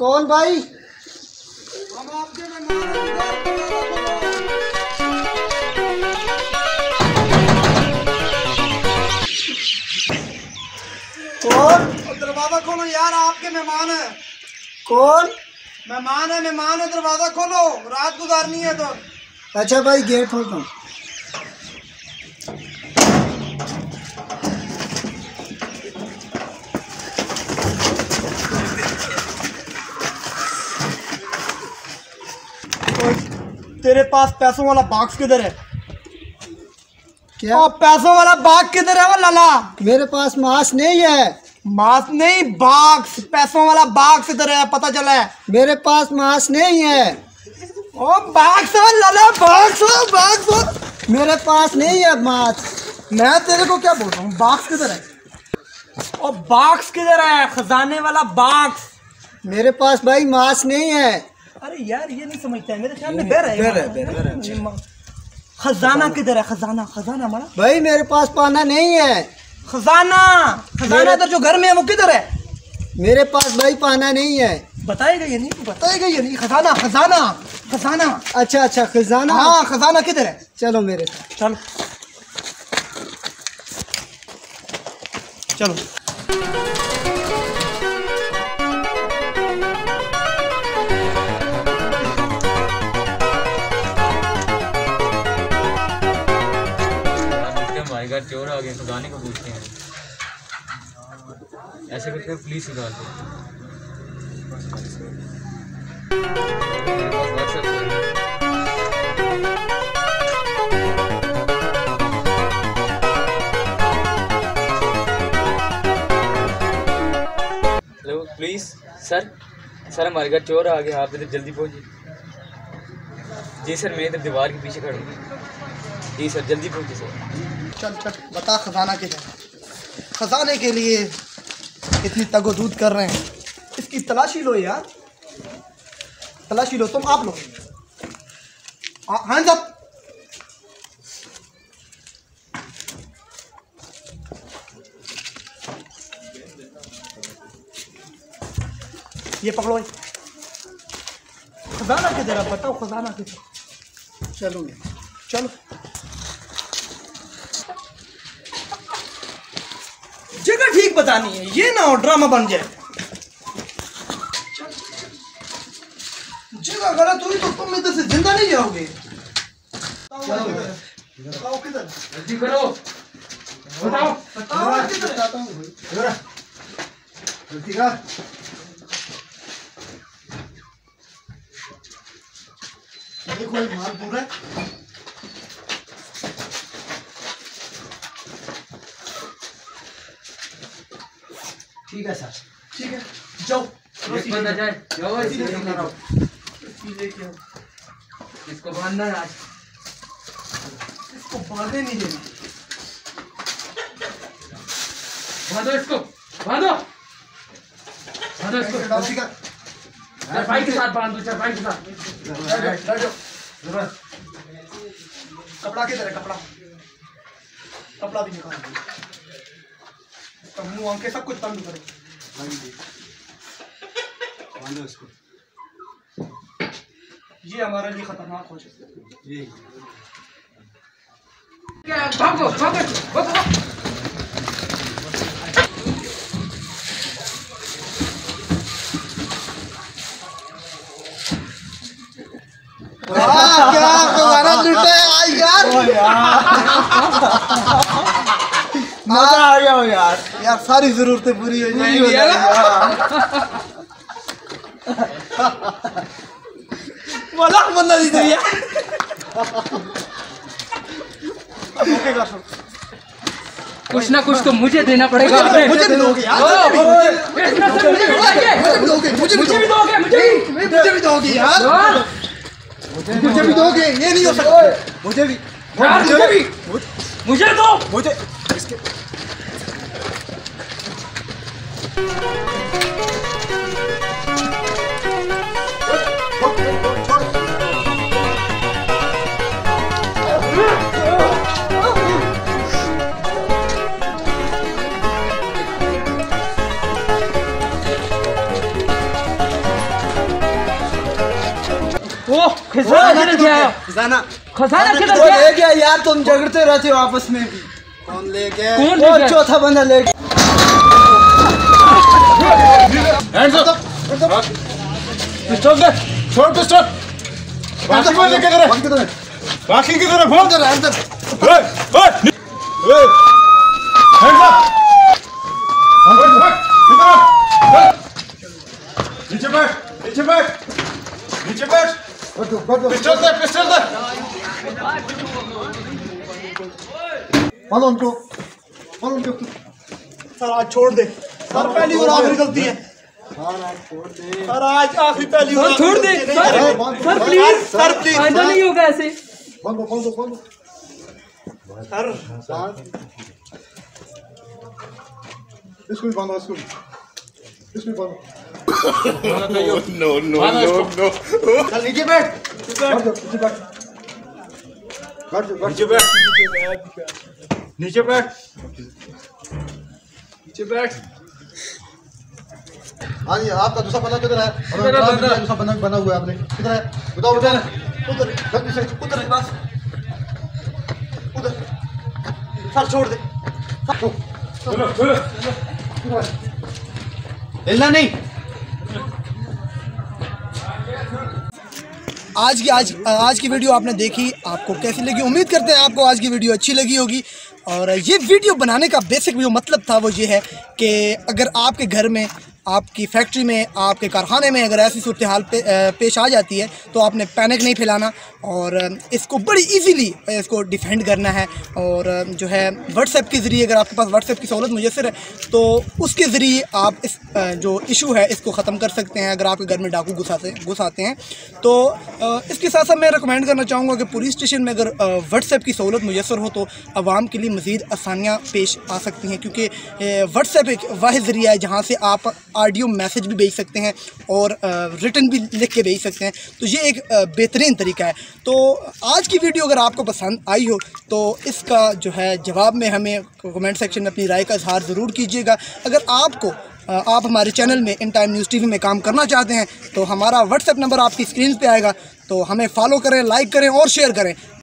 कौन भाई? हम आपके मेहमान कौन? दरवाजा खोलो यार, आपके मेहमान है। कौन? मेहमान है, दरवाजा खोलो, रात गुजारनी है तो। अच्छा भाई गेट खोलता हूँ। तेरे पास पैसों वाला बॉक्स किधर है? क्या? पैसों वाला बॉक्स किधर है वो लाला? मेरे पास मांस नहीं है। मांस नहीं, बॉक्स, पैसों वाला बॉक्स इधर है, पता चला है। मेरे पास मांस नहीं है। ओ बॉक्स लाला, बॉक्स। मेरे पास नहीं है मांस। मैं तेरे को क्या बोल रहा हूँ, बॉक्स किधर है? ओ बॉक्स किधर है? खजाने वाला बॉक्स। मेरे पास भाई मांस नहीं है। अरे यार ये नहीं समझता है, मेरे ख्याल में बेर है। खजाना किधर है? खजाना हमारा भाई मेरे पास पाना नहीं है। खजाना इधर जो घर में है वो किधर है? मेरे पास भाई पाना नहीं है। बताएगा ये नहीं, तू बताएगा ये नहीं। खजाना। अच्छा खजाना। हाँ खजाना किधर है? चलो मेरे साथ। चलो हमारे घर चोर आ गए, खजाने को पूछते हैं। ऐसे करके पुलिस ही डाल हेलो पुलिस सर हमारे घर चोर आ गया, आप इधर जल्दी पहुंचिए। जी सर, मैं इधर दीवार के पीछे खड़ा हूँ। जी सर, जल्दी पहुंचिए सर। चल बता खजाना किधर है? खजाने के लिए इतनी तगोदूद कर रहे हैं, इसकी तलाशी लो यार, तलाशी लो। तुम आप लो, हैंड्स अप। ये पकड़ो, खजाना किधर है? बताओ खजाना किधर? चलो जगह ठीक बतानी है, ये ना हो ड्रामा बन जाए। जगह गलत हुई तो तुम इधर से जिंदा नहीं जाओगे। बताओ किधर? जल्दी करो, बताओ किधर? देखो ये माल पूरा है। ठीक है सर, ठीक है, जाओ बंदा जाए, जाओ लेके आओ। इसको बांधना है आज। इसको बांधे नहीं देना। बांधो इसको, बांधो इसको। चारपाई के साथ बांधो, चारपाई के साथ। कपड़ा किधर है? कपड़ा भी निकाल। मुंह आंखें सब कुछ बंद करो। बांधो इसको। ये हमारे लिए खतरनाक हो जाए। ये क्या भागो। क्या खजाना लूटा है आज यार। मजा आ गया हो यार। यार सारी जरूरतें पूरी हो जाएंगी यार। वाला बंदा दी दे यार। कुछ ना कुछ तो मुझे देना पड़ेगा। मुझे भी दोगे यार। मुझे भी दोगे यार। मुझे भी दोगे, ये नहीं हो सकता। मुझे भी मुझे दो। मुझे इसके किधर से आया? खजाना खजाना किधर वो से आया? ले गया यार, तुम झगड़ते रहते हो आपस में भी। कौन ले गया? कौन ले वो गया? चौथा बंदा ले गया। पिस्टल दे, छोड़ पिस्टल। बाकी को लेके करे, बाकी की तरफ फोन कर अंदर। हैंड्स अप, नीचे बैठ, नीचे बैठ, नीचे बैठ। पिस्टल दे, पिस्टल दे। मानो उनको, मानो उनको। सर आज छोड़ दे सर, पहली और आखिरी गलती है सर, आज आखिरी पहली और छोड़ दे सर प्लीज, सर प्लीज आइंदा नहीं होगा ऐसे। सर इसको भी बांधो, इसको भी, इसको भी बांधो। चल नीचे बैठ, नीचे बैठ, नीचे बैठ, नीचे बैठ। हाँ जी, आपका दूसरा बंदा किधर है? दूसरा बंदा बना हुआ है आपने, किधर है? बताओ उधर, उधर गलती से उधर बस, उधर। सर छोड़ दे, हिलना नहीं। आज की वीडियो आपने देखी, आपको कैसी लगी? उम्मीद करते हैं आपको आज की वीडियो अच्छी लगी होगी। और ये वीडियो बनाने का बेसिक जो मतलब था वो ये है कि अगर आपके घर में, आपकी फैक्ट्री में, आपके कारखाने में अगर ऐसी सूरत हाल पेश आ जाती है तो आपने पैनिक नहीं फैलाना और इसको बड़ी इजीली इसको डिफेंड करना है। और जो है व्हाट्सएप के ज़रिए, अगर आपके पास व्हाट्सएप की सहूलत मुयसर है तो उसके ज़रिए आप इस जो इशू है इसको ख़त्म कर सकते हैं। अगर आपके घर में डाकू घुस आते हैं तो इसके साथ साथ मैं रिकमेंड करना चाहूँगा कि पुलिस स्टेशन में अगर व्हाट्सएप की सहूलत मुयसर हो तो आवाम के लिए मज़ीद आसानियाँ पेश आ सकती हैं, क्योंकि व्हाट्सएप एक वाहिद ज़रिया है जहाँ से आप ऑडियो मैसेज भी भेज सकते हैं और रिटन भी लिख के भेज सकते हैं। तो ये एक बेहतरीन तरीका है। तो आज की वीडियो अगर आपको पसंद आई हो तो इसका जो है जवाब में हमें कमेंट सेक्शन में अपनी राय का इजहार ज़रूर कीजिएगा। अगर आप हमारे चैनल में इन टाइम न्यूज़ टीवी में काम करना चाहते हैं तो हमारा व्हाट्सएप नंबर आपकी स्क्रीन पे आएगा, तो हमें फॉलो करें, लाइक करें और शेयर करें।